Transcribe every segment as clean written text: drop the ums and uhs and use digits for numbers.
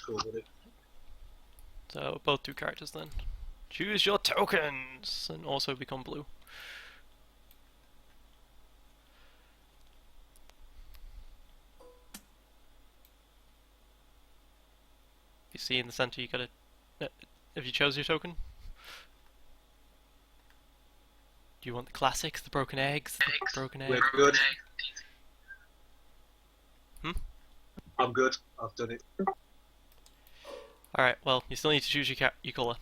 cool, buddy. So both 2 characters then. Choose your tokens and also become blue. You see in the center you gotta... Have you chose your token? Do you want the classics, the broken eggs, the broken eggs? We're good. Hmm? I'm good. I've done it. Alright, well, you still need to choose your colour.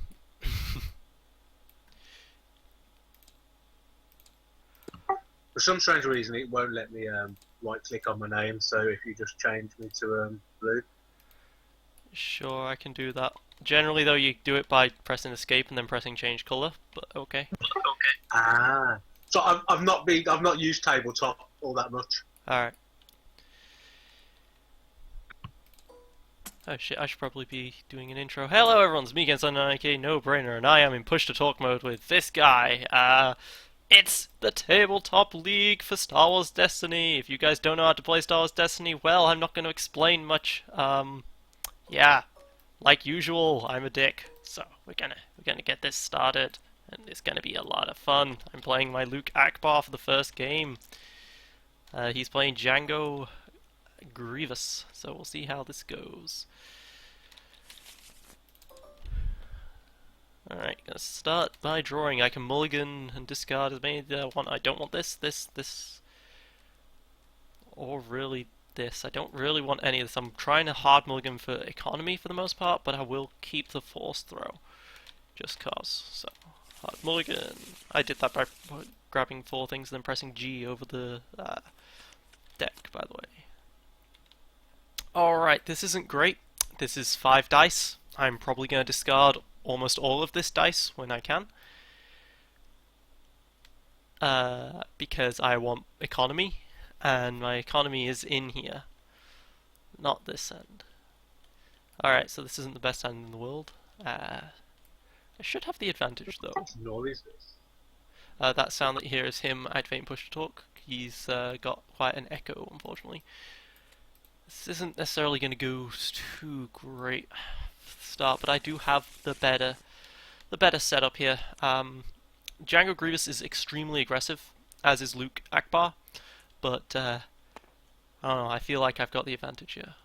For some strange reason, it won't let me right click on my name, so if you just change me to blue. Sure, I can do that. Generally though, you do it by pressing escape and then pressing change colour, but okay. Ah. So I've not used tabletop all that much. Alright. Oh shit, I should probably be doing an intro. Hello everyone, it's me again, Sun9k, No Brainer, and I am in push to talk mode with this guy. It's the Tabletop League for Star Wars Destiny. If you guys don't know how to play Star Wars Destiny, well, I'm not going to explain much. Yeah, like usual, I'm a dick. So we're gonna get this started, and it's gonna be a lot of fun. I'm playing my Luke Akbar for the first game. He's playing Django Grievous, so we'll see how this goes. Alright, gonna start by drawing. I can mulligan and discard as many as I want. I don't want this, or really this. I don't really want any of this. I'm trying to hard mulligan for economy for the most part, but I will keep the force throw. Just cause. So, hard mulligan. I did that by grabbing 4 things and then pressing G over the deck, by the way. Alright, this isn't great. This is 5 dice. I'm probably going to discard almost all of this dice when I can. Because I want economy, and my economy is in here, not this end. Alright, so this isn't the best hand in the world. I should have the advantage though. What noise is this? That sound that you hear is him activating push to talk. He's got quite an echo, unfortunately. This isn't necessarily going to go too great for the start, but I do have the better setup here. Django Grievous is extremely aggressive, as is Luke Akbar, but I don't know, I feel like I've got the advantage here.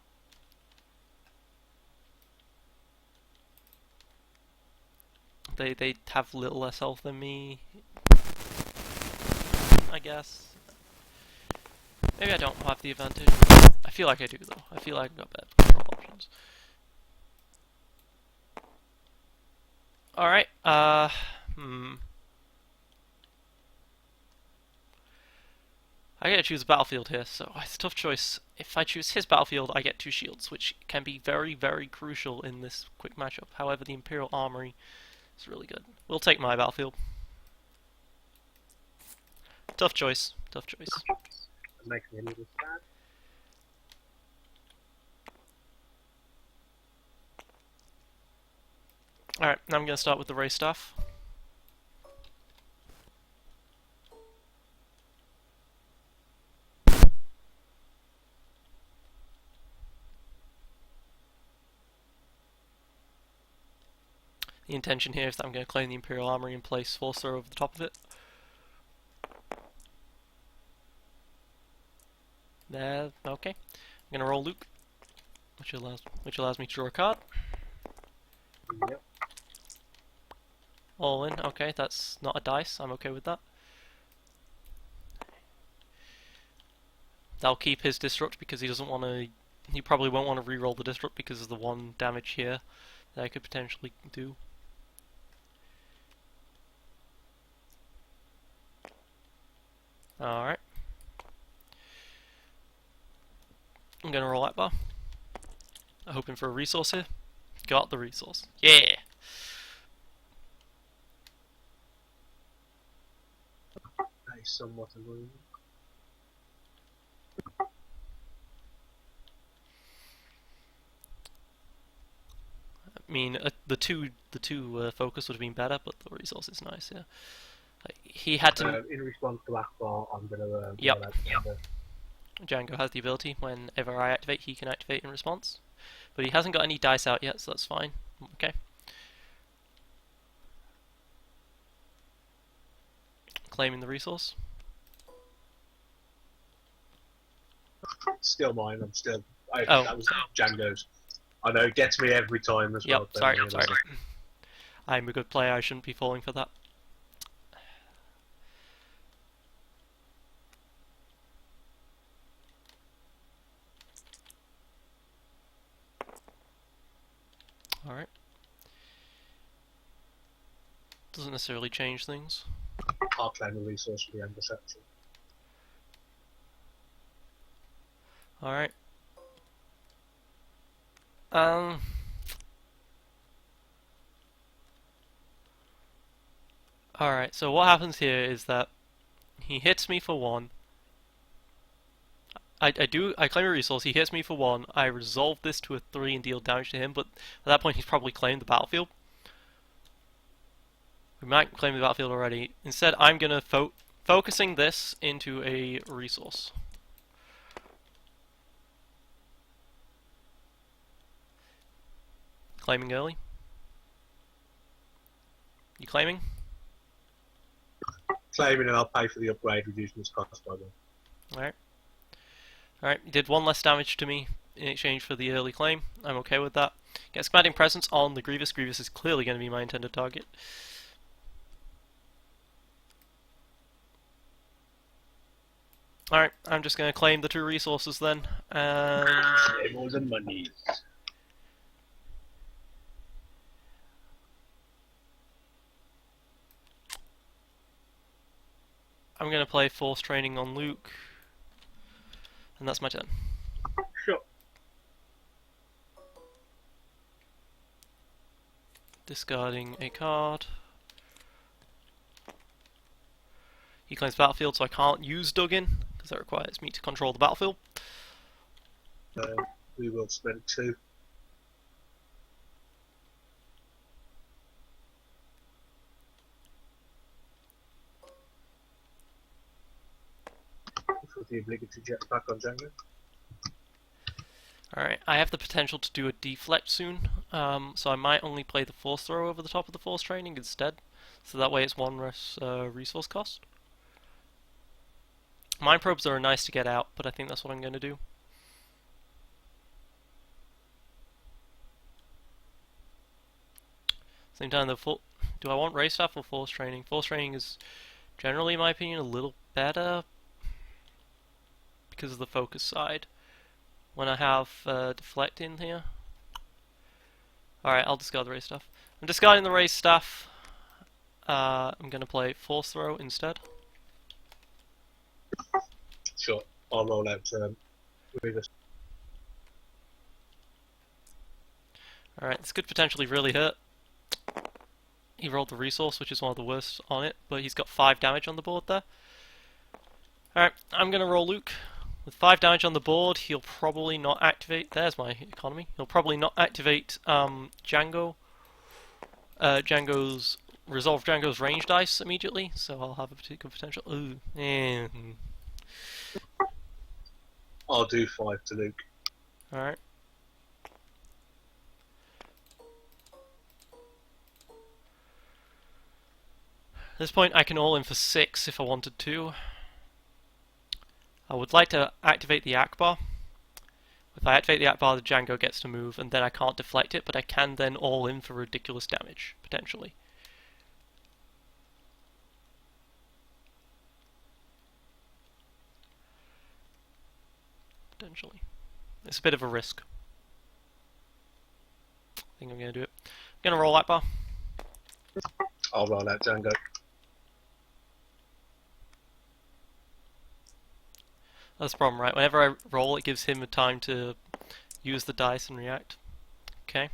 They have little less health than me, I guess. Maybe I don't have the advantage. I feel like I do though. I feel like I've got better control options. Alright, I gotta choose a battlefield here, so it's a tough choice. If I choose his battlefield, I get 2 shields, which can be very, very crucial in this quick matchup. However, the Imperial Armory is really good. We'll take my battlefield. Tough choice. Tough choice. Make me a little sad. Alright, now I'm gonna start with the Ray Staff. The intention here is that I'm going to claim the Imperial Armory and place Force Throw over the top of it. There, okay. I'm going to roll Luke, which allows me to draw a card. Yep. All in, okay, that's not a dice, I'm okay with that. That'll keep his Disrupt because he doesn't want to... He probably won't want to re-roll the Disrupt because of the 1 damage here that I could potentially do. Alright. I'm gonna roll Akbar. Hoping for a resource here. Got the resource. Yeah! That is somewhat annoying. I mean, the two focus would have been better, but the resource is nice, yeah. He had to... in response to Akbar, I'm gonna... Yep. Django has the ability, whenever I activate, he can activate in response. But he hasn't got any dice out yet, so that's fine. Okay. Claiming the resource. Still mine. I'm still. Oh. That was Django's. I know, it gets me every time as well. Yep, sorry. I'm a good player, I shouldn't be falling for that. Alright. Doesn't necessarily change things. I'll claim a resource for the end section. Alright. Alright, so what happens here is that he hits me for 1. I claim a resource, he hits me for 1, I resolve this to a 3 and deal damage to him, but at that point he's probably claimed the battlefield. We might claim the battlefield already. Instead, I'm gonna focusing this into a resource. Claiming early. You claiming? Claiming, and I'll pay for the upgrade, reducing its cost by 1. Alright. Alright, you did 1 less damage to me in exchange for the early claim. I'm okay with that. Get Commanding Presence on the Grievous. Grievous is clearly going to be my intended target. Alright, I'm just going to claim the 2 resources then. More than money. I'm going to play Force Training on Luke. And that's my turn. Sure. Discarding a card. He claims battlefield, so I can't use Duggan, because that requires me to control the battlefield. We will spend 2. For the obligatory jetpack on Django. Alright, I have the potential to do a deflect soon, so I might only play the Force Throw over the top of the Force Training instead, so that way it's 1 less resource cost. Mind Probes are nice to get out, but I think that's what I'm going to do. Same time, do I want Race Staff or Force Training? Force Training is generally, in my opinion, a little better because of the focus side. When I have deflect in here. Alright, I'll discard the race stuff. I'm discarding the race stuff. I'm going to play Force Throw instead. Sure, I'll roll out Grievous. Alright, this could potentially really hurt. He rolled the resource, which is one of the worst on it, but he's got 5 damage on the board there. Alright, I'm going to roll Luke. With 5 damage on the board, he'll probably not activate. There's my economy. He'll probably not activate Django. Resolve Django's range dice immediately, so I'll have a particular potential. Ooh, I'll do 5 to Luke. Alright. At this point, I can all in for 6 if I wanted to. I would like to activate the Akbar. If I activate the Akbar, the Django gets to move, and then I can't deflect it, but I can then all in for ridiculous damage, potentially. It's a bit of a risk. I think I'm going to do it. I'm going to roll Akbar. I'll roll out Django. That's the problem, right? Whenever I roll, it gives him a time to use the dice and react. Okay.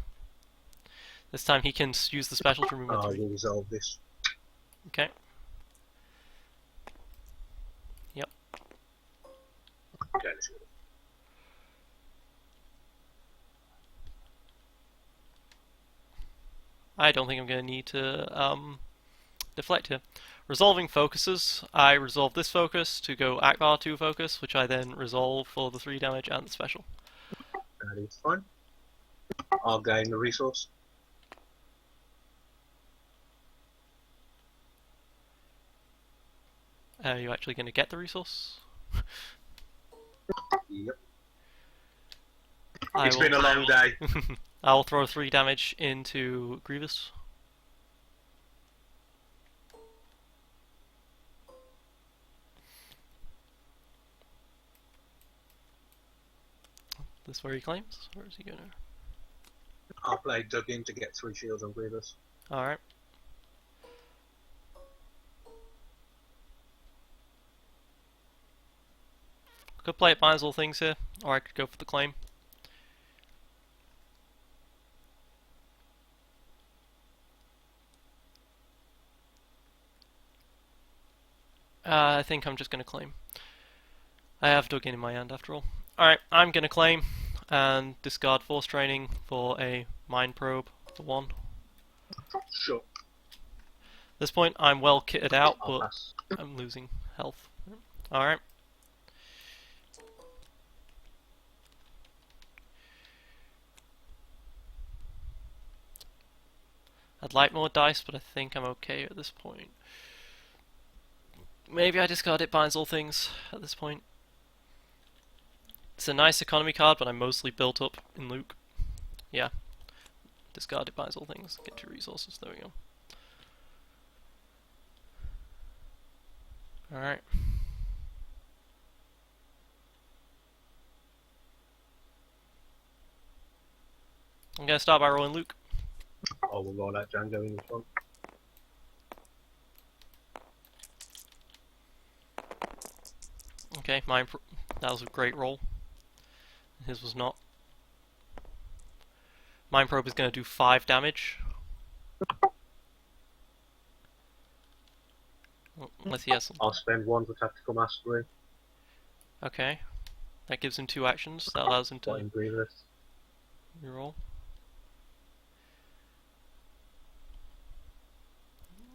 This time he can use the special to remove I will resolve this. Okay. Yep. Okay, let's go. I don't think I'm going to need to deflect here. Resolving focuses. I resolve this focus to go Akbar 2 focus, which I then resolve for the 3 damage and the special. That is fine. I'll gain the resource. Are you actually going to get the resource? Yep. It's been a long day. I'll throw 3 damage into Grievous. This where he claims? Where is he going to? I'll play Dug in to get 3 shields on Grievous. Alright. Could play it binds all things here, or I could go for the claim. I think I'm just going to claim. I have Dug in my hand after all. Alright, I'm going to claim and discard Force Training for a Mind Probe for 1. Sure. At this point, I'm well kitted out, I'll but pass. I'm losing health. Alright. I'd like more dice, but I think I'm okay at this point. Maybe I discard it binds all things at this point. It's a nice economy card, but I'm mostly built up in Luke. Yeah. Discard it binds all things. Get 2 resources. There we go. Alright. I'm gonna start by rolling Luke. I will roll out Django in this one. Okay, that was a great roll. His was not. Mind Probe is going to do 5 damage. Unless he has some. I'll spend 1 for Tactical Mastery. Okay. That gives him 2 actions. That allows him to Grievous. reroll.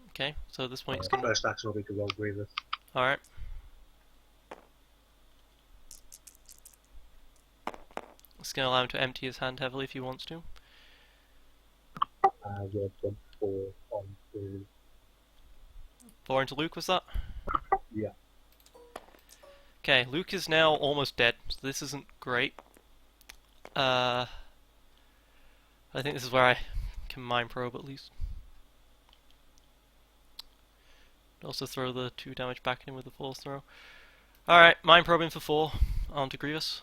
Okay, so at this point he's going to... First action will be to roll Grievous. Alright. It's going to allow him to empty his hand heavily if he wants to. We'll jump 4 on to... 4 into Luke, was that? Yeah. Okay, Luke is now almost dead, so this isn't great. I think this is where I can Mind Probe at least. Also throw the 2 damage back in with the Force Throw. Alright, Mind Probing for 4 onto Grievous.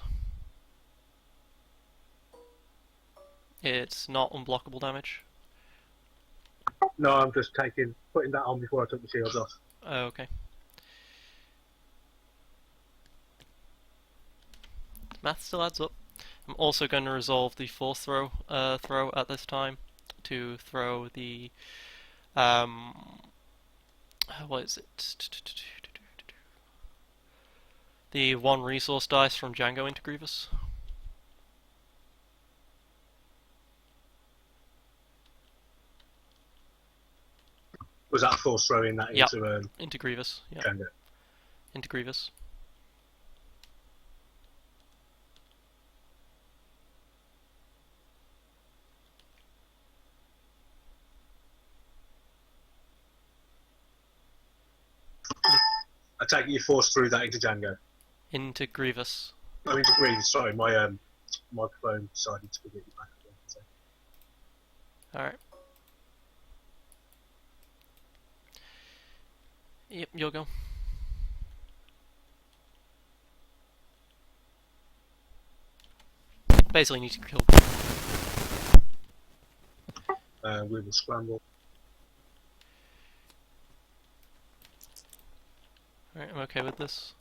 It's not unblockable damage. No, I'm just putting that on before I took the shields off. Oh, okay. Math still adds up. I'm also going to resolve the Force Throw at this time to throw the what is it? The 1 resource dice from Django into Grievous. Was that force throwing that Yep. into Grievous? Yeah. Django? Into Grievous. I take it you forced through that into Django. Into Grievous. I mean, to Grievous. Sorry, my microphone decided to get you back again. So. Alright. Yep, you'll go. Basically need to kill. We will scramble. Alright, I'm okay with this.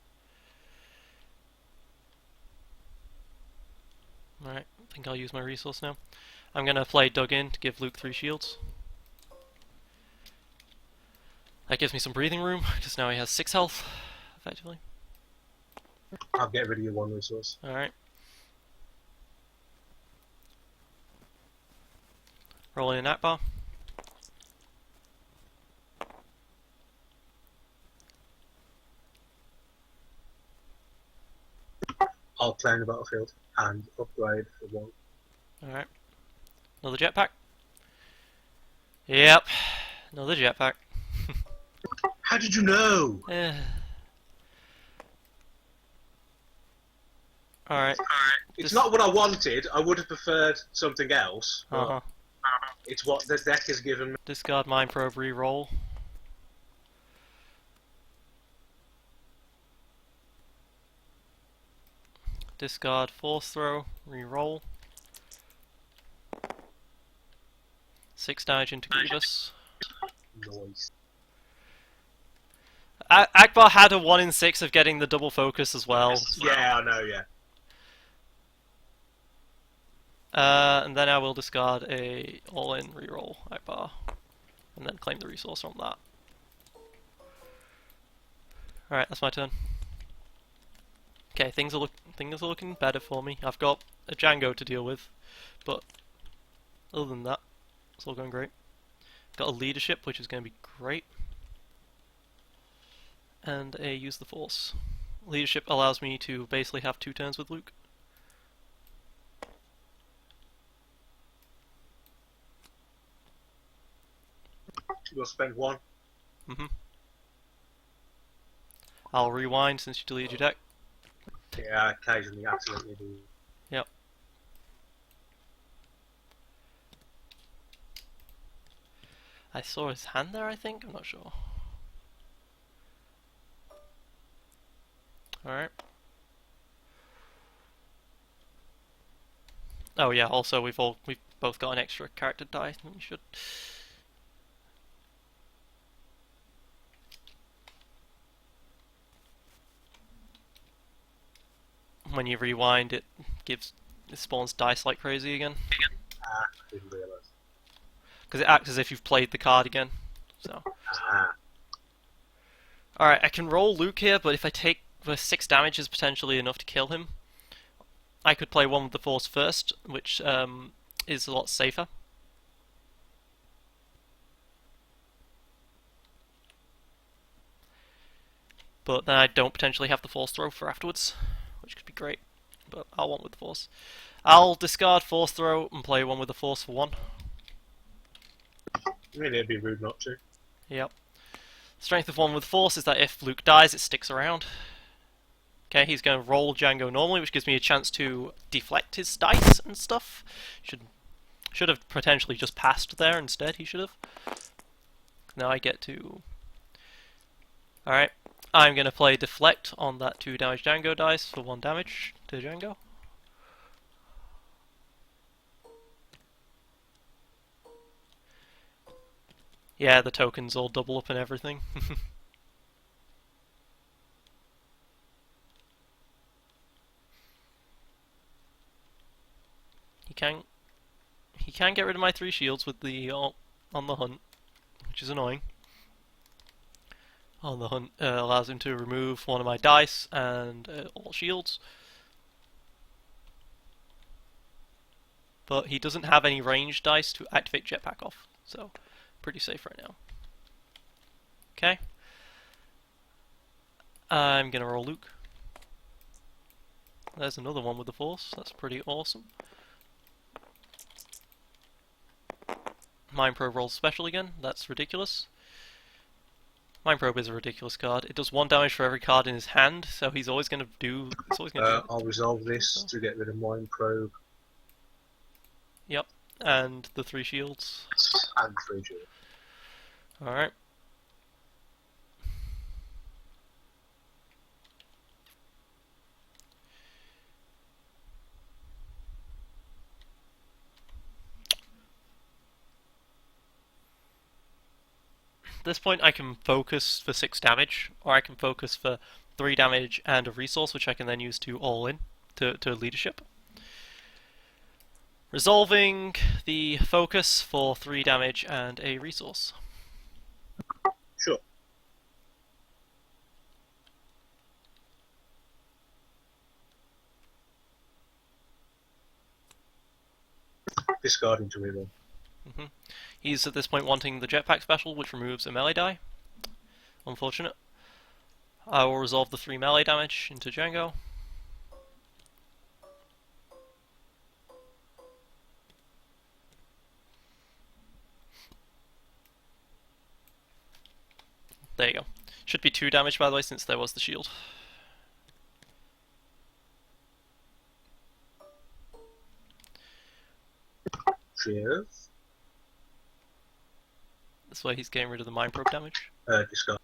Alright, I think I'll use my resource now. I'm gonna play Dug in to give Luke 3 shields. That gives me some breathing room, because now he has 6 health, effectively. I'll get rid of your 1 resource. Alright. Roll in an Akbar. I'll claim the battlefield and upgrade for 1. Alright. Another jetpack. Yep, another jetpack. How did you know? Alright. It's not what I wanted. I would have preferred something else, but Uh-huh. it's what the deck has given me. Discard Mind Probe, re-roll. Discard Force Throw, re-roll. 6 damage into Grievous. Noise. Akbar had a 1 in 6 of getting the double focus as well. Yeah, I know, yeah. And then I will discard a all-in reroll Akbar, and then claim the resource from that. Alright, that's my turn. Okay, things are looking better for me. I've got a Django to deal with, but other than that, it's all going great. Got a leadership, which is going to be great, and a use the force. Leadership allows me to basically have 2 turns with Luke. You'll spend 1. I'll rewind since you deleted your deck. Yeah, I occasionally accidentally do. Yep. I saw his hand there, I think? I'm not sure. Alright. Oh yeah, also we've both got an extra character die than we should. When you rewind, it spawns dice like crazy again. Ah, I didn't realise. Because it acts as if you've played the card again. So. Ah. Alright, I can roll Luke here, but if I take the 6 damage is potentially enough to kill him. I could play 1 with the Force first, which is a lot safer. But then I don't potentially have the Force Throw for afterwards, which could be great. But I'll want with the Force. I'll discard Force Throw and play 1 with the Force for 1. I mean, it'd be rude not to. Yep. Strength of 1 with Force is that if Luke dies, it sticks around. Okay, he's going to roll Django normally, which gives me a chance to deflect his dice and stuff. Should have potentially just passed there instead, he should have. Now I get to... Alright, I'm going to play Deflect on that 2 damage Django dice for 1 damage to Django. Yeah, the tokens all double up and everything. He can get rid of my 3 shields with the on the hunt, which is annoying. On the hunt allows him to remove 1 of my dice and all shields. But he doesn't have any ranged dice to activate Jetpack off, so pretty safe right now. Okay. I'm gonna roll Luke. There's another one with the Force, that's pretty awesome. Mind Probe rolls special again, that's ridiculous. Mind Probe is a ridiculous card. It does 1 damage for every card in his hand, so he's always going to do... I'll resolve this to get rid of Mind Probe. Yep, and the 3 shields. And 3 shields. Alright. At this point I can focus for 6 damage, or I can focus for 3 damage and a resource, which I can then use to all-in to leadership. Resolving the focus for 3 damage and a resource. Sure. Discarding to reroll. He's at this point wanting the jetpack special, which removes a melee die. Unfortunate. I will resolve the 3 melee damage into Django. There you go. Should be 2 damage, by the way, since there was the shield. Cheers. This way he's getting rid of the mind probe damage. Discard.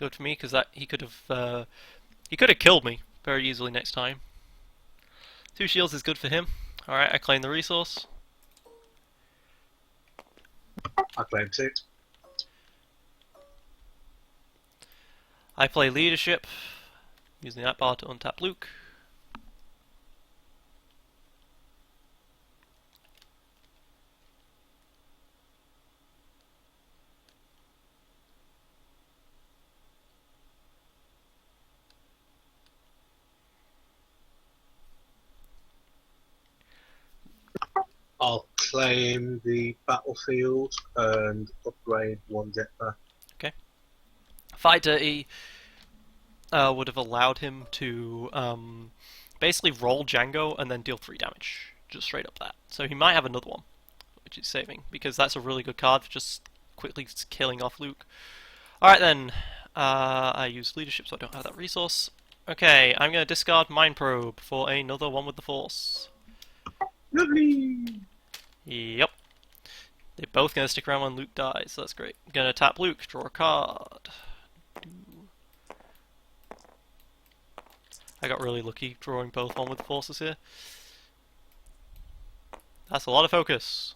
Good for me, because that he could have killed me very easily next time. 2 shields is good for him. Alright, I claim the resource. I claim 2. I play leadership, using that bar to untap Luke. I'll claim the battlefield and upgrade 1 jetpack. Okay. Fight Dirty would have allowed him to basically roll Django and then deal 3 damage. Just straight up that. So he might have another one, which is saving, because that's a really good card for just quickly killing off Luke. Alright then, I use leadership so I don't have that resource. Okay, I'm going to discard Mind Probe for another one with the Force. Lovely! Yep. They're both going to stick around when Luke dies, so that's great. I'm going to tap Luke, draw a card. I got really lucky drawing both on with the Forces here. That's a lot of focus.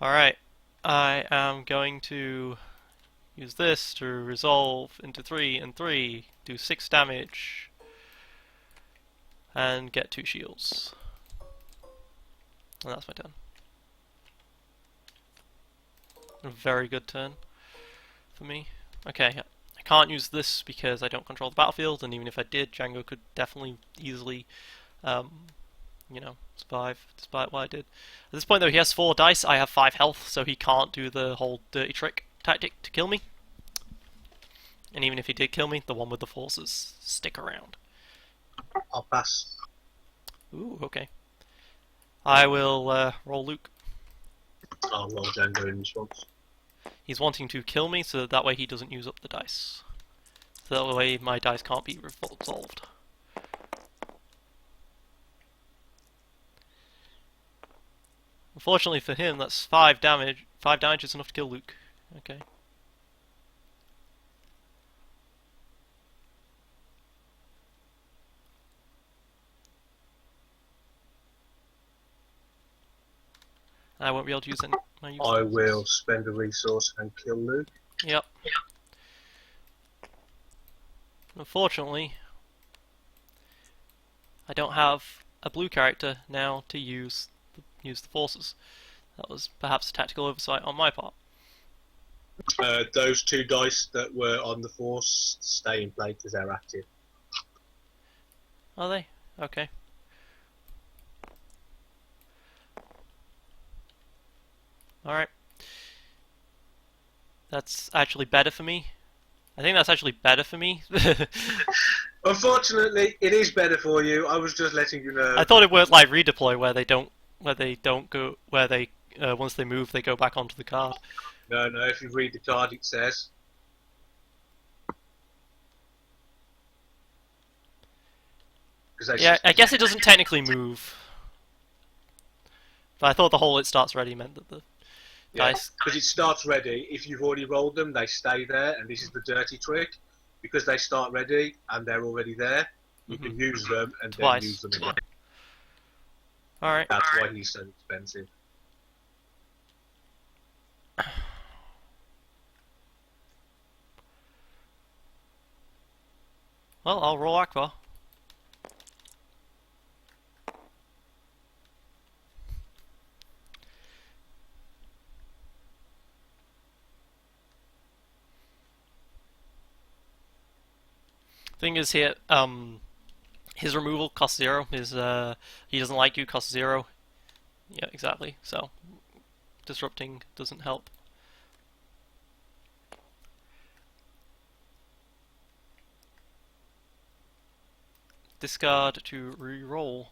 Alright, I am going to use this to resolve into 3 and 3, do 6 damage, and get 2 shields. And that's my turn. A very good turn for me. Okay, I can't use this because I don't control the battlefield, and even if I did, Django could definitely easily, you know, survive despite what I did. At this point though, he has 4 dice, I have 5 health, so he can't do the whole dirty trick tactic to kill me. And even if he did kill me, the one with the forces stick around. I'll pass. Ooh, okay. I will roll Luke. I'll roll Django in response. He's wanting to kill me, so that way he doesn't use up the dice. So that way my dice can't be resolved. Unfortunately for him, that's 5 damage. 5 damage is enough to kill Luke. Okay. I won't be able to use any. I will spend a resource and kill Luke. Yep. Unfortunately, I don't have a blue character now to use the forces. That was perhaps a tactical oversight on my part. Those 2 dice that were on the force stay in play because they're active. Are they? Okay. Alright. That's actually better for me. I think that's actually better for me. Unfortunately, it is better for you. I was just letting you know. I thought it worked like redeploy, where they don't go, where they once they move, they go back onto the card. No, if you read the card, it says. Yeah, I guess it doesn't technically move. But I thought the whole "it starts ready" meant that the dice. Because it starts ready. If you've already rolled them, they stay there, and this is the dirty trick. Because they start ready and they're already there, you can use them and Twice. then use them again. Alright. That's why he's so expensive. Well, I'll roll Aqua. Thing is here, his removal costs 0. His he doesn't like you costs 0. Yeah, exactly. So disrupting doesn't help. discard to re-roll.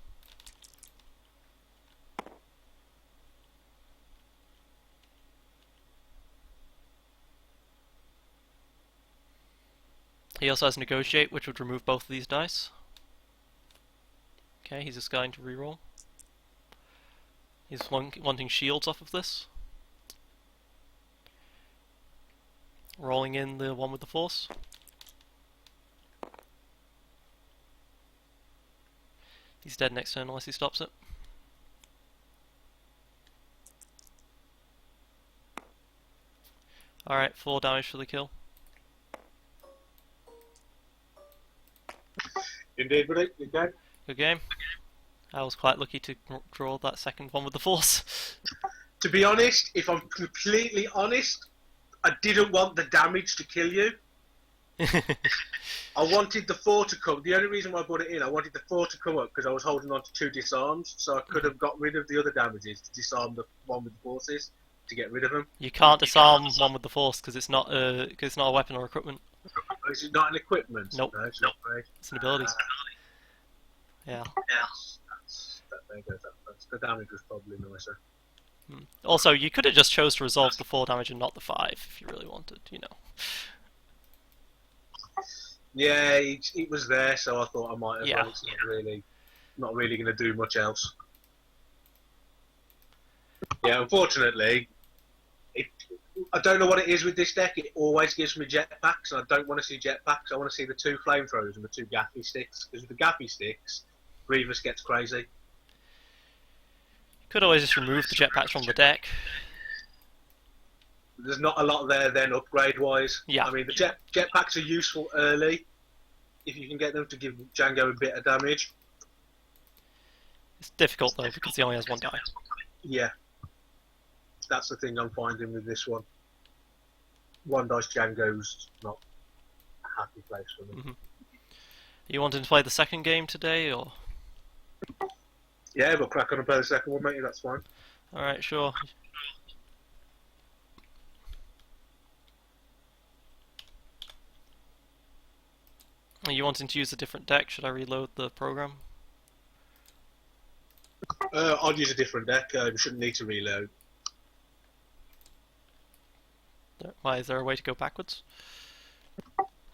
He also has Negotiate, which would remove both of these dice. Okay, he's just going to re-roll. He's wanting shields off of this. Rolling in the one with the force. He's dead next turn unless he stops it. Alright, 4 damage for the kill. Indeed, buddy. Good game. Good game. I was quite lucky to draw that second one with the force. To be honest, if I'm completely honest, I didn't want the damage to kill you. I wanted the 4 to come. The only reason why I brought it in, I wanted the 4 to come up because I was holding on to 2 disarms, so I could have got rid of the other damages to disarm the one with the forces to get rid of them. You can't disarm one with the force because it's not a weapon or equipment. Oh, is it not an equipment? Nope. No, it's not. Right. It's an ability. Yeah. The damage was probably nicer. Also, you could have just chose to resolve the 4 damage and not the 5 if you really wanted, you know. Yeah, it was there, so I thought I might as Yeah. well. It's not really going to do much else. Yeah, unfortunately, I don't know what it is with this deck. It always gives me jetpacks, and I don't want to see jetpacks. I want to see the 2 flamethrowers and the 2 gaffy sticks. Because with the gaffy sticks, Grievous gets crazy. Could always just remove the jetpacks from the deck. There's not a lot there then, upgrade-wise. Yeah. I mean, the jetpacks are useful early, if you can get them to give Django a bit of damage. It's difficult though because he only has 1 die. Yeah. That's the thing I'm finding with this one. 1 dice Django's not a happy place for me. Mm-hmm. You wanting to play the second game today, or? Yeah, we'll crack on and play the second one, mate. That's fine. Alright, sure. Are you wanting to use a different deck? Should I reload the program? I'll use a different deck. We shouldn't need to reload. Why, is there a way to go backwards?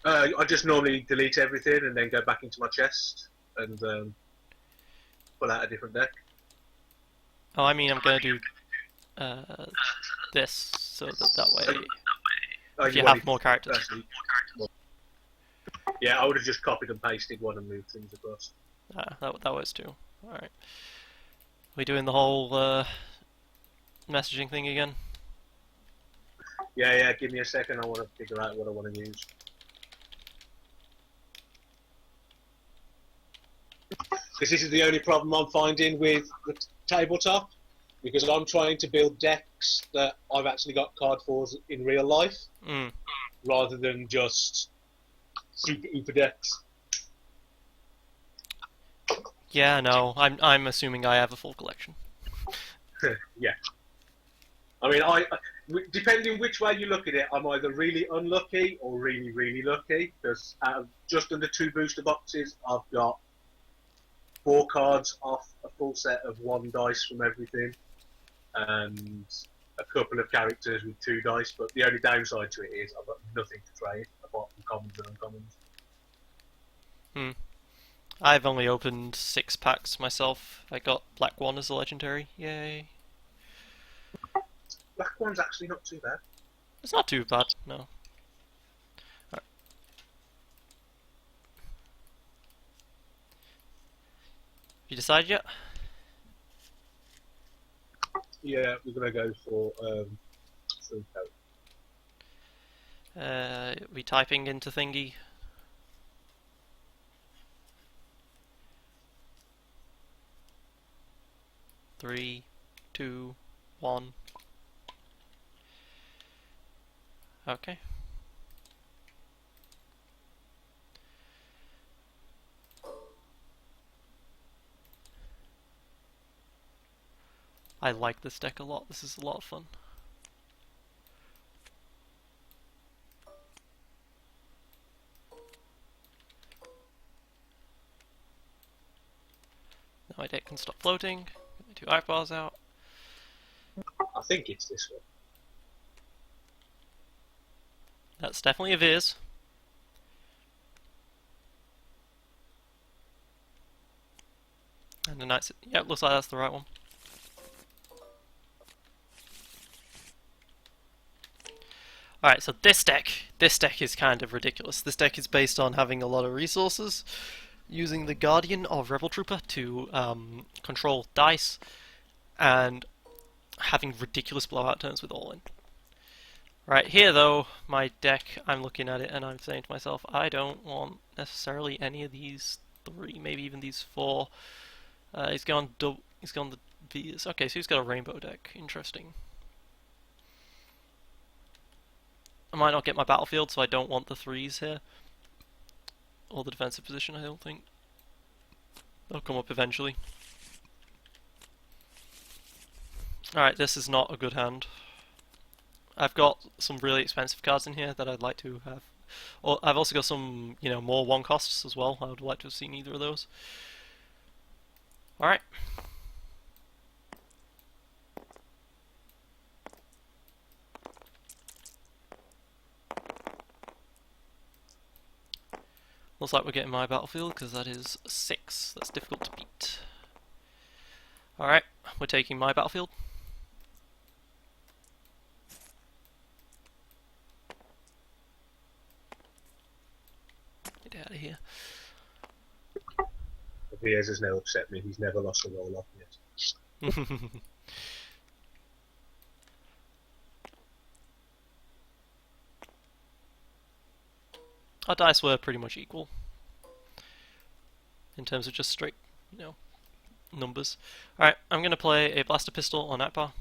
I just normally delete everything and then go back into my chest and pull out a different deck. Oh, I mean, I'm gonna do this so that way if you have more characters. Yeah, I would have just copied and pasted one and moved things across. That works too. Alright. We doing the whole messaging thing again? Yeah, give me a second. I want to figure out what I want to use. Because this is the only problem I'm finding with the tabletop. Because I'm trying to build decks that I've actually got card fors in real life. Rather than just super ooper decks. Yeah, no, I'm assuming I have a full collection. Yeah. I mean, depending which way you look at it, I'm either really unlucky or really, really lucky. Because out of just under 2 booster boxes, I've got 4 cards off a full set of 1 dice from everything, and a couple of characters with 2 dice. But the only downside to it is I've got nothing to trade apart from commons and uncommons. I've only opened 6 packs myself. I got Black One as a legendary. Yay. Black One's actually not too bad. It's not too bad, no. Right. You decided yet? Yeah, we're gonna go for Fruit Coat. We typing into thingy? Three, 2, 1. Okay. I like this deck a lot. This is a lot of fun. my deck can stop floating. Get my 2 Akbars out. I think it's this one. That's definitely a Viz. And a nice. Yep, looks like that's the right one. Alright, so this deck is kind of ridiculous. This deck is based on having a lot of resources, using the Guardian of Rebel Trooper to control dice, and having ridiculous blowout turns with all in. Right here though, my deck, I'm looking at it and I'm saying to myself, I don't want necessarily any of these 3, maybe even these 4. He's gone the V's. Okay, so he's got a rainbow deck. Interesting. I might not get my battlefield, so I don't want the 3s here. Or the defensive position, I don't think. They'll come up eventually. Alright, this is not a good hand. I've got some really expensive cards in here that I'd like to have. Or I've also got some, more 1 costs as well. I would like to have seen either of those. Alright. Looks like we're getting my battlefield, because that is 6. That's difficult to beat. Alright, we're taking my battlefield. Get out of here. Viers has now upset me. He's never lost a roll off yet. Our dice were pretty much equal. In terms of just straight, numbers. Alright, I'm going to play a blaster pistol on Akbar.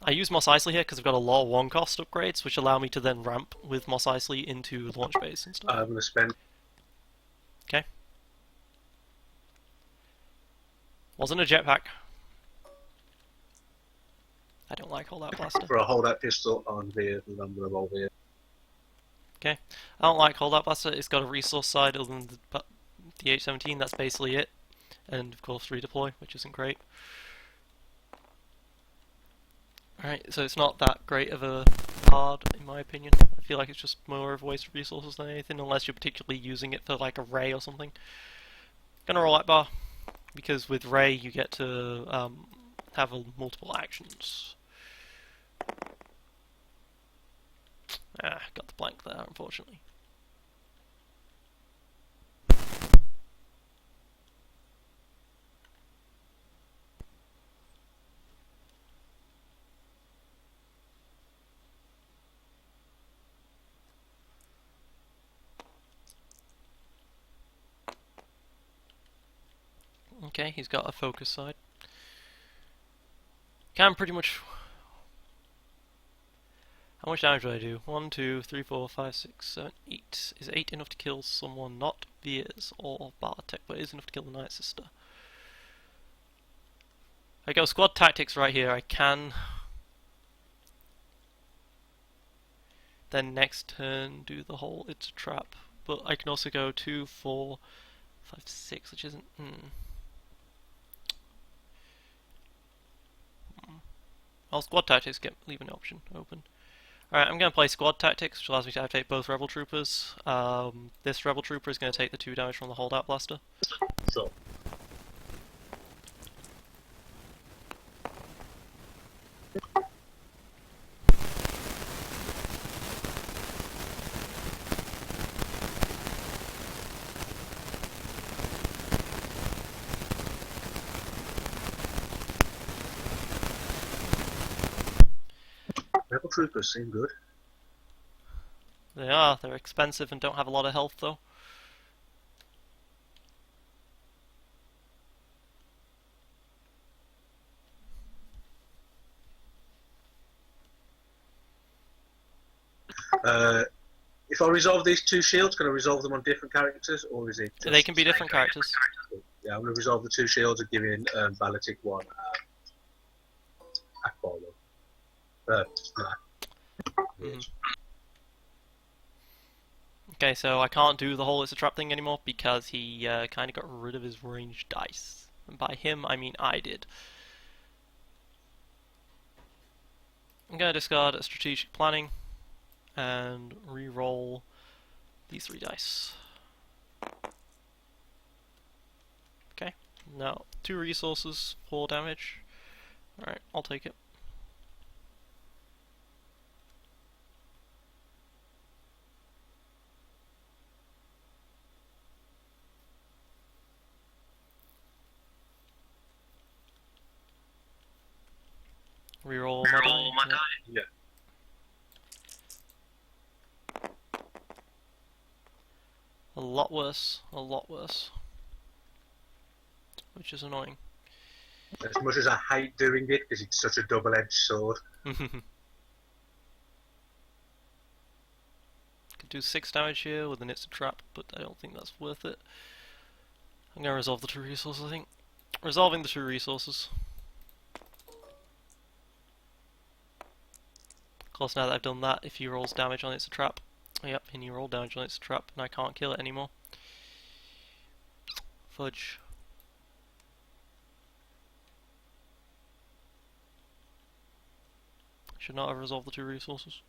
I use Mos Eisley here because I've got a lot of 1 cost upgrades, which allow me to then ramp with Mos Eisley into launch base and stuff. I'm going to spend. Okay. Wasn't a jetpack. I don't like holdout blaster. For a holdout pistol on Viers, and I'm going to roll Viers. Okay. I don't like holdout blaster. It's got a resource side other than the H-17. That's basically it. And of course redeploy, which isn't great. Alright, so it's not that great of a card, in my opinion. I feel like it's just more of a waste of resources than anything, unless you're particularly using it for like a Ray or something. Gonna roll Akbar, because with Ray you get to have multiple actions. Got the blank there, unfortunately. Okay, he's got a focus side. Can pretty much... How much damage do I do? 1, 2, 3, 4, 5, 6, 7, 8. Is 8 enough to kill someone not Viers or Bartek, but it is enough to kill the Night Sister? I go squad tactics right here. I can then next turn do the whole it's a trap, but I can also go 2, 4, 5, 6, which isn't. Well, squad tactics leave an option open. Alright, I'm going to play squad tactics, which allows me to activate both rebel troopers. This rebel trooper is going to take the 2 damage from the holdout blaster. Sure. Rebel troopers seem good. They are. They're expensive and don't have a lot of health, though. If I resolve these 2 shields, can I resolve them on different characters, or is it? They can be different characters. Yeah, I'm going to resolve the 2 shields and give in Balatic 1 Akbar 1. Okay, so I can't do the whole it's a trap thing anymore because he kind of got rid of his ranged dice. And by him, I mean I did. I'm going to discard a strategic planning and re-roll these 3 dice. Okay, now 2 resources, 4 damage. Alright, I'll take it. Reroll my die. Yeah. A lot worse, a lot worse. Which is annoying. As much as I hate doing it, because it's such a double-edged sword. Could do 6 damage here with an it's a trap, but I don't think that's worth it. I'm going to resolve the 2 resources, I think. Resolving the 2 resources. Of course, now that I've done that, if he rolls damage on it's a trap. Yep, and you roll damage on it's a trap, and I can't kill it anymore. Fudge. Should not have resolved the 2 resources.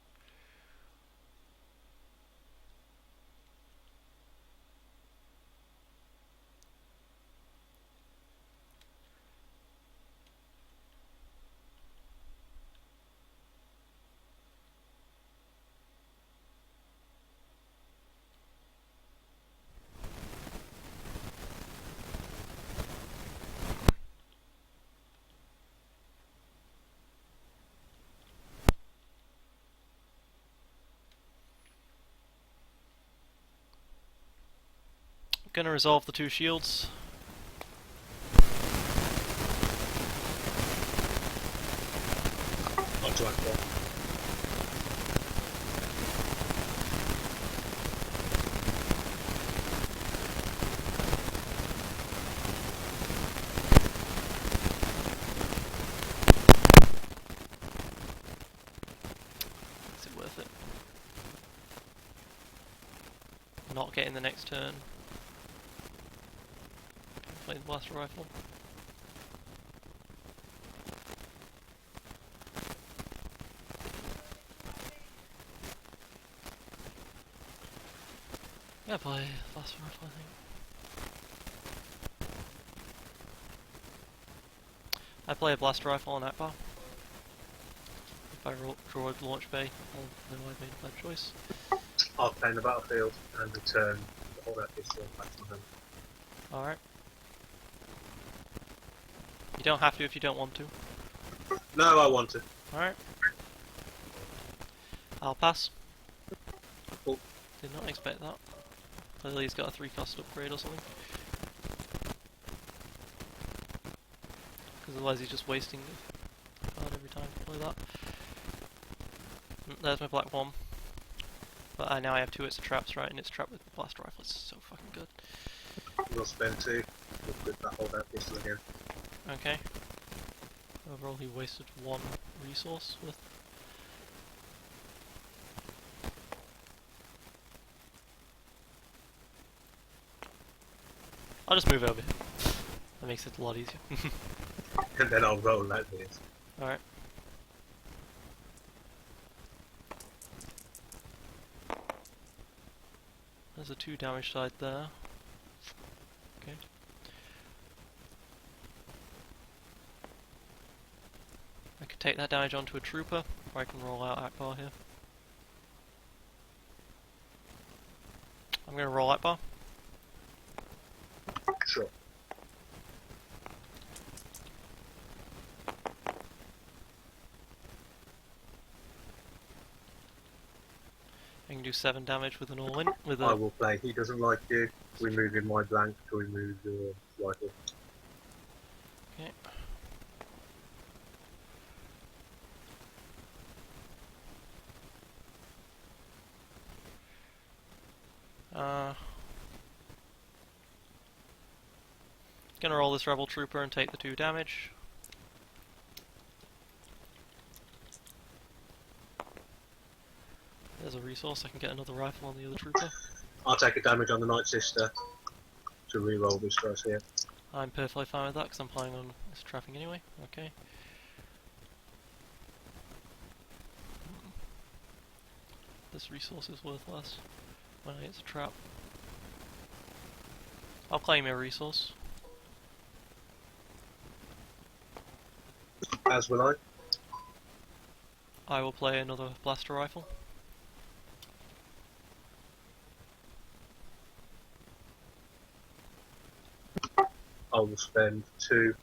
Gonna resolve the 2 shields. Onto Akbar. Is it worth it? Not getting the next turn. Play the blaster rifle. Yeah, play blaster rifle, I think. I play a blaster rifle on Akbar. If I draw a launch bay, I'll know I made a bad choice. I'll play in the battlefield and return all that pistol back to them. Alright. You don't have to if you don't want to. No, I want to. Alright. I'll pass. Cool. Did not expect that. Clearly he's got a 3-cost upgrade or something. Because otherwise he's just wasting the card every time to play that. There's my black one. But now I have 2 it's a traps, right? And it's trapped with the blaster rifle. It's so fucking good. We'll spend 2. We'll put that whole that pistol again. Okay. Overall he wasted 1 resource with. I'll just move over here. That makes it a lot easier. And then I'll roll like this. Alright. There's a 2 damage side there. Okay. I could take that damage onto a trooper, or I can roll out Akbar here. I'm gonna roll Akbar. Sure. I can do 7 damage with an all-in. With I a will play. He doesn't like you. Removing my blank to remove your rifle. okay. Gonna roll this rebel trooper and take the 2 damage. There's a resource, I can get another rifle on the other trooper. I'll take a damage on the Night Sister to re-roll this dice here. I'm perfectly fine with that because I'm planning on this trapping anyway. Okay. This resource is worth less when it's a trap. I'll claim a resource. As will I. I will play another blaster rifle. I will spend 2.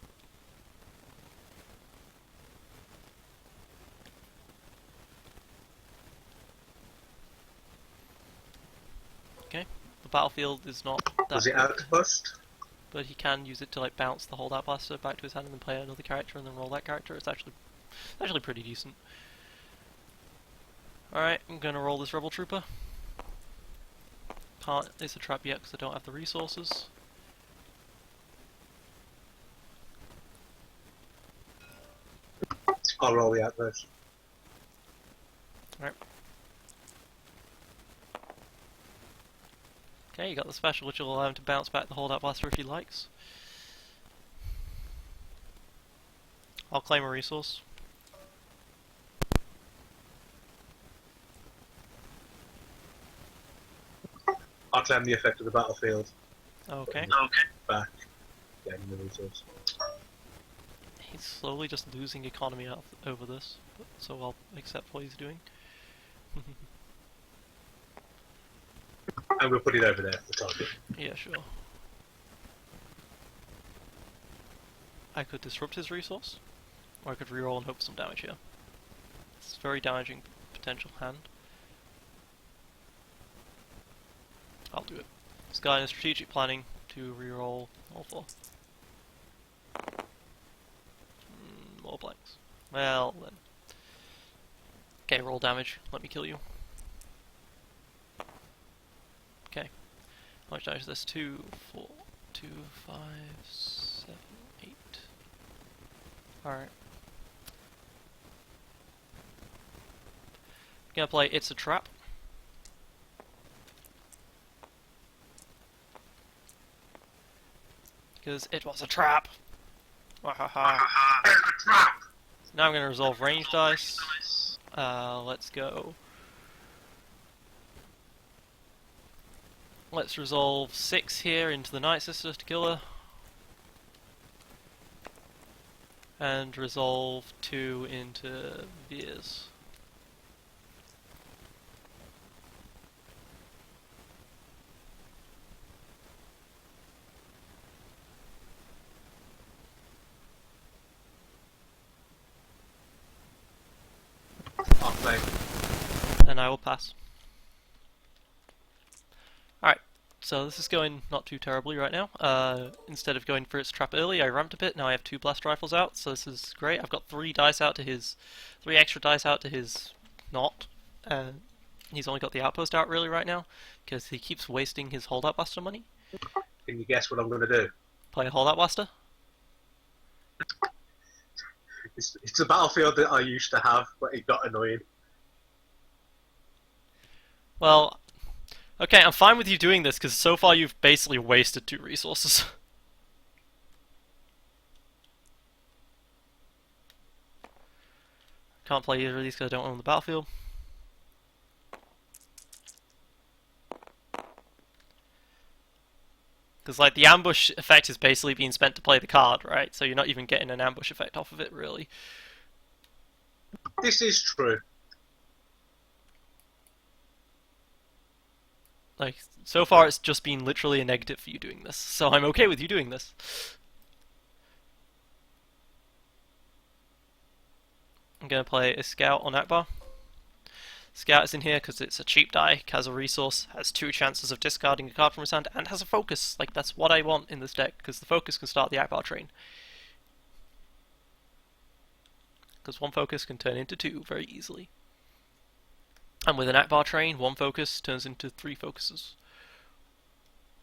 Okay. The battlefield is not that Does it big, outbust? but he can use it to like bounce the holdout blaster back to his hand and then play another character and then roll that character. It's actually pretty decent. Alright, I'm gonna roll this rebel trooper. Can't it's a trap yet because I don't have the resources. I'll roll the outburst. Alright. Okay, you got the special which will allow him to bounce back the holdout blaster if he likes. I'll claim a resource. I'll claim the effect of the battlefield. Okay. Back. Getting the resource. He's slowly just losing economy over this, so I'll accept what he's doing. And we'll put it over there for target. Yeah, sure. I could disrupt his resource, or I could reroll and hope for some damage here. It's a very damaging potential hand. I'll do it. This guy in strategic planning to reroll all 4. More blanks. Well then. Okay, roll damage. Let me kill you. Okay. How much damage is this? 2, 4, 2, 5, 7, 8. Alright. Gonna play It's a Trap. Because it was a trap! Wahaha. Now I'm gonna resolve range dice. Let's go. Let's resolve 6 here into the Night Sister to kill her. And resolve 2 into Veers. I'll claim. And I will pass. Alright, so this is going not too terribly right now. Instead of going for its trap early, I ramped a bit. Now I have 2 blast rifles out, so this is great. I've got 3 dice out to his... 3 extra dice out to his knot. He's only got the outpost out really right now, because he keeps wasting his holdout blaster money. Can you guess what I'm going to do? Play a holdout blaster? It's a battlefield that I used to have, but it got annoying. Well, okay, I'm fine with you doing this, because so far you've basically wasted 2 resources. Can't play either of these because I don't own the battlefield. Because, like, the ambush effect is basically being spent to play the card, right? So you're not even getting an ambush effect off of it, really. This is true. Like, so far it's just been literally a negative for you doing this, so I'm okay with you doing this. I'm gonna play a Scout on Akbar. Scout is in here because it's a cheap die, has a resource, has 2 chances of discarding a card from his hand, and has a focus. Like, that's what I want in this deck, because the focus can start the Akbar train. Because 1 focus can turn into 2 very easily. And with an Akbar train, 1 focus turns into 3 focuses.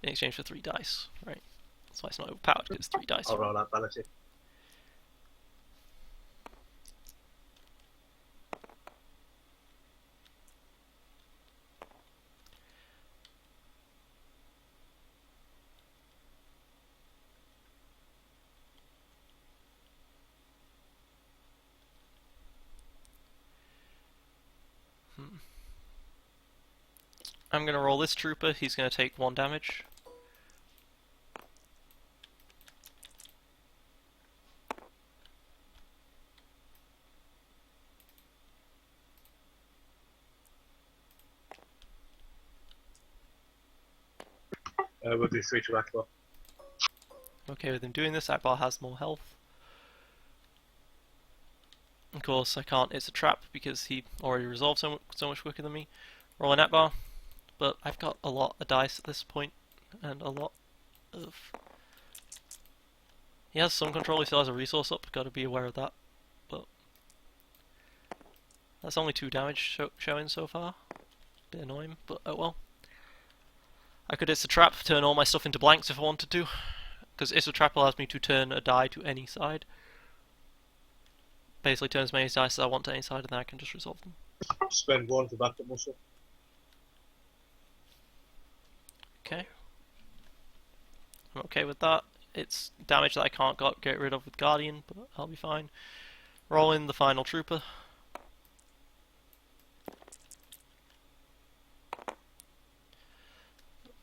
In exchange for 3 dice, right? That's why it's not overpowered, because it's 3 dice. I'll roll that balance. I'm going to roll this trooper. He's going to take 1 damage. We'll do 3 to Akbar. Okay with him doing this. Akbar has more health. Of course, I can't. It's a trap because he already resolved so much quicker than me. Rolling Akbar, but I've got a lot of dice at this point, and a lot of. He has some control. He still has a resource up. Got to be aware of that. But that's only 2 damage showing so far. Bit annoying, but oh well. I could It's a Trap, turn all my stuff into blanks if I wanted to, because It's a Trap allows me to turn a die to any side. Basically turns as many dice as I want to any side, and then I can just resolve them. Spend 1 for backup muscle. Okay. I'm okay with that. It's damage that I can't get rid of with Guardian, but I'll be fine. Roll in the final trooper.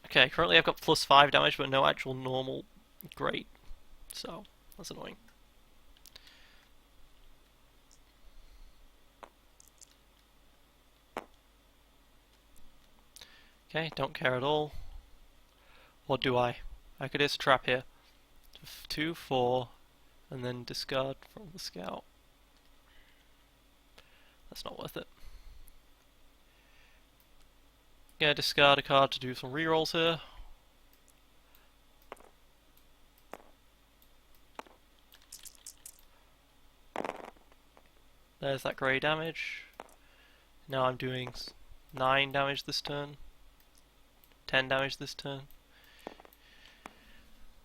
Okay, currently I've got +5 damage, but no actual normal great, so that's annoying. Okay, don't care at all. Or do I? I could It's a Trap here. 2, 4, and then discard from the scout. That's not worth it. Gonna discard a card to do some rerolls here. There's that grey damage. Now I'm doing 9 damage this turn. 10 damage this turn.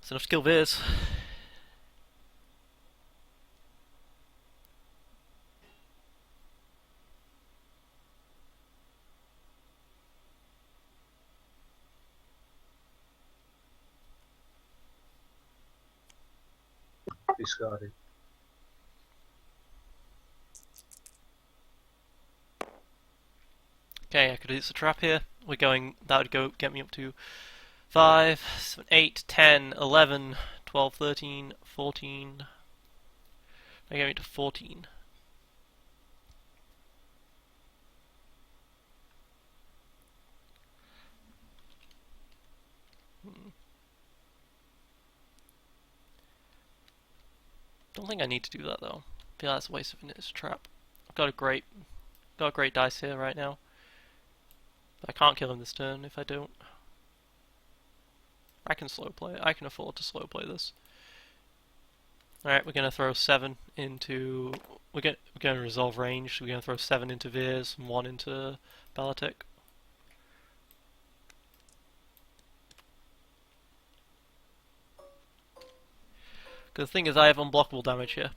That's enough to kill Veers. Discarding. Okay, I could It's a Trap here. That would get me up to 5, 7, 8, 10, 11, 12, 13, 14. I get me to 14. Don't think I need to do that though. I feel that's a waste of an It's a Trap. I've got a great dice here right now. But I can't kill him this turn if I don't. I can slow play it. I can afford to slow play this. Alright, we're gonna throw 7 into. We're gonna resolve range. We're gonna throw 7 into Veers and 1 into Balatek. The thing is, I have unblockable damage here.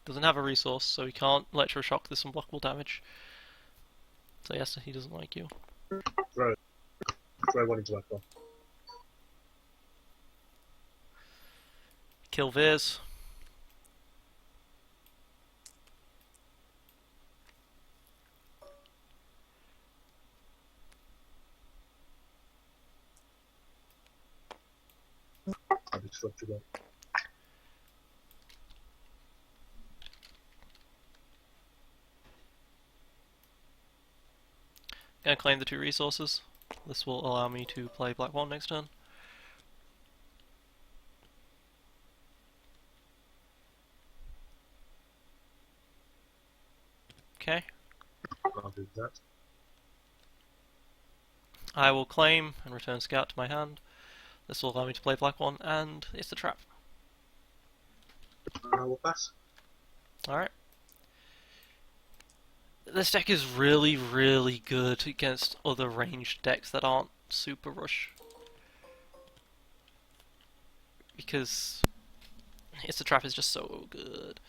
Doesn't have a resource, so he can't electroshock this unblockable damage. So yes, he doesn't like you. Throw 1 into Akbar. Kill Veers. I'll disrupt again. Gonna claim the 2 resources. This will allow me to play Black 1 next turn. Okay. I'll do that. I will claim and return Scout to my hand. This will allow me to play Black 1, and It's a Trap. I will pass. Alright. This deck is really, really good against other ranged decks that aren't super rush. Because It's a Trap is just so good.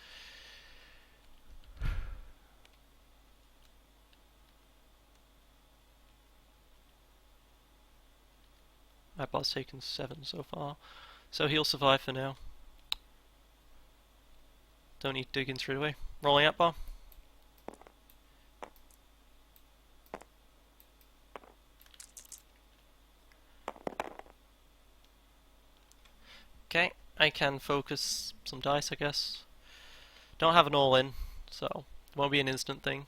My bar's taken 7 so far, so he'll survive for now. Don't need to dig in straight away. Rolling up bar. Okay, I can focus some dice, I guess. Don't have an all-in, so it won't be an instant thing.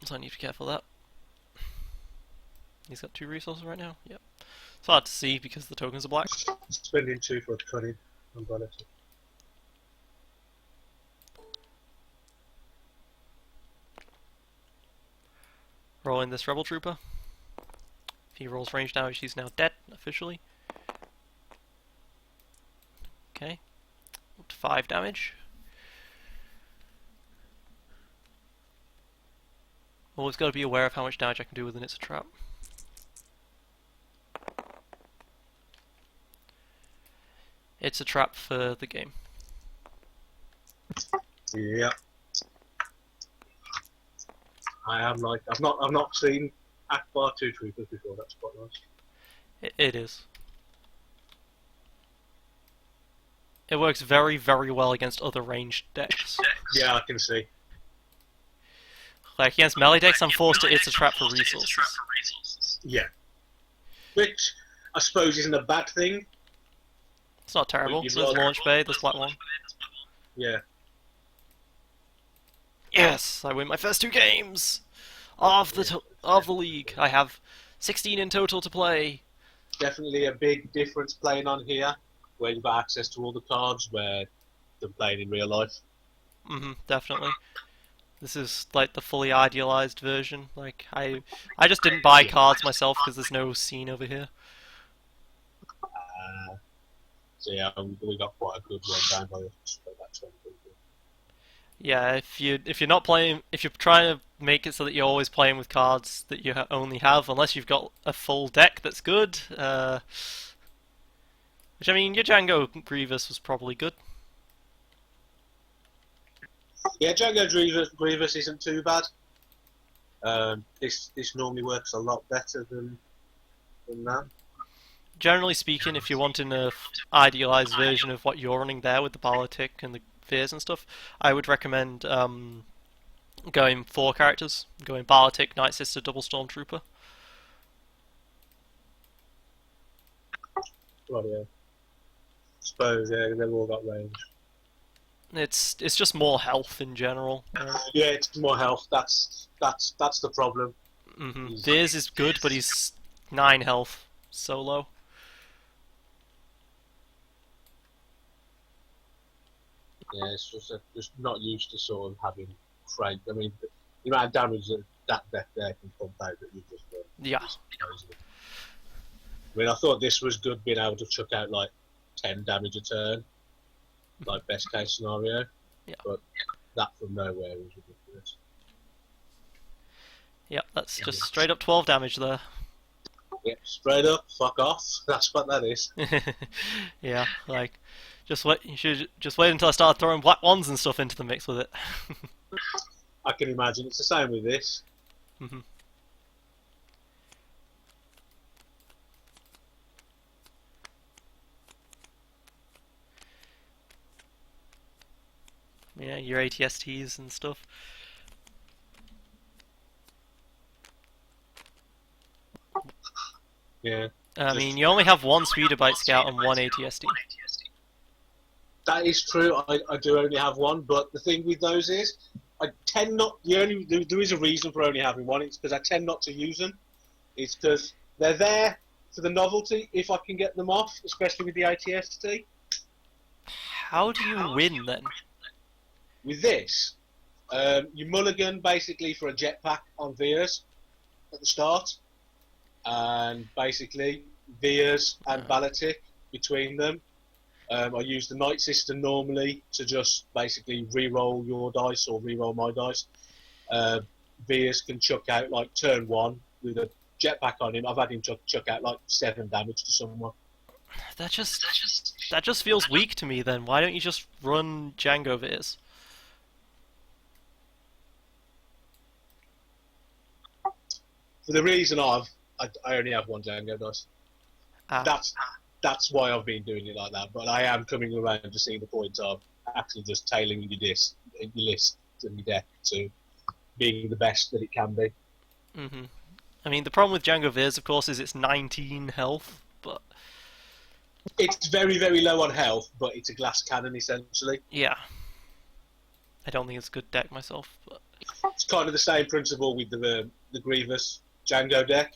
So I need to be careful of that. He's got 2 resources right now. Yep. It's hard to see because the tokens are black. Spending 2 for a cunning umbrella. Rolling this rebel trooper. If he rolls range damage, he's now dead officially. Okay. Up to 5 damage. Always got to be aware of how much damage I can do within its trap. It's a trap for the game. Yeah. I am like I've not seen Akbar 2 troopers before. That's quite nice. It is. It works very, very well against other ranged decks. Yeah, I can see. Like against melee decks, I'm forced to it's a trap for resources. Yeah. Which I suppose isn't a bad thing. It's not terrible. You'd There's rather- launch bay, there's black one. Yeah. Yes, I win my first 2 games of the league. I have 16 in total to play. Definitely a big difference playing on here, where you've got access to all the cards, where than playing in real life. Definitely. This is like the fully idealized version. Like I just didn't buy cards myself because there's no scene over here. So yeah, we got quite a good run down by that 20 people. Yeah, if you're not playing, if you're trying to make it so that you're always playing with cards that you only have, unless you've got a full deck that's good. Which I mean, your Django Grievous was probably good. Yeah, Django Grievous isn't too bad. This normally works a lot better than that. Generally speaking, if you're wanting a idealized version of what you're running there with the politic and the fears and stuff, I would recommend going 4 characters, going Balatic, Night Sister, Double Stormtrooper. Right, yeah. Suppose they've all got range. It's just more health in general. Yeah, it's more health. That's the problem. Veers is good, but he's 9 health solo. Yeah, it's just not used to sort of having Frank. I mean, the amount of damage that deck there can pump out that you just Yeah. I mean, I thought this was good being able to chuck out like 10 damage a turn, like best case scenario. Yeah. But that from nowhere is ridiculous. Yeah, that's just straight up 12 damage there. Yep, straight up, fuck off. That's what that is. Yeah, like you should just wait until I start throwing black ones and stuff into the mix with it. I can imagine it's the same with this. Yeah, your ATSTs and stuff. Yeah. I mean, you only have 1 Speederbite Scout and 1 ATST. That is true. I do only have one, but the thing with those is, I tend not. There is a reason for only having one. It's because I tend not to use them. It's because they're there for the novelty. If I can get them off, especially with the ATST. How do you win then? With this, you mulligan basically for a jetpack on Veers at the start, and basically Veers and Balatic between them. I use the Night Sister normally to just basically re-roll your dice or re-roll my dice. Veers can chuck out like turn 1 with a jetpack on him. I've had him chuck out like 7 damage to someone. That just feels weak to me then. Why don't you just run Django Veers? For the reason I only have one Django dice. That's why I've been doing it like that. But I am coming around to seeing the point of actually just tailoring your list and your deck to being the best that it can be. I mean, the problem with Django Veers, of course, is it's 19 health, but It's very, very low on health, but it's a glass cannon essentially. Yeah. I don't think it's a good deck myself, but It's kind of the same principle with the Grievous Django deck.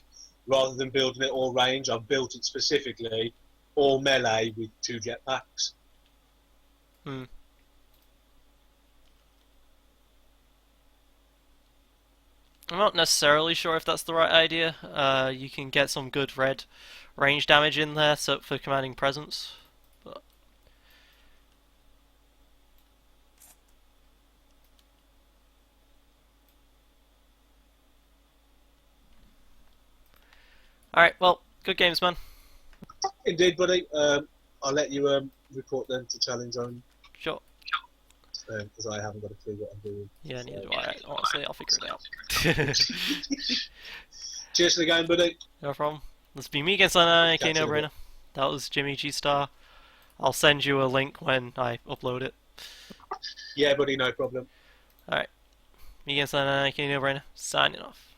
Rather than building it all range, I've built it specifically all melee with 2 jetpacks. hmm. I'm not necessarily sure if that's the right idea. You can get some good red range damage in there so for commanding presence. But alright, well, good games, man. Indeed, buddy. I'll let you report then to challenge on Sure. because I haven't got a clue what I'm doing. Yeah, neither So. do I. Honestly, I'll figure it out. Cheers to the game, buddy. No problem. This has been me against Anna, aka Catch you No in a bit. Brainer. That was Jimmy G Star. I'll send you a link when I upload it. Yeah, buddy, no problem. Alright. Me against Anna, aka No Brainer. Signing off.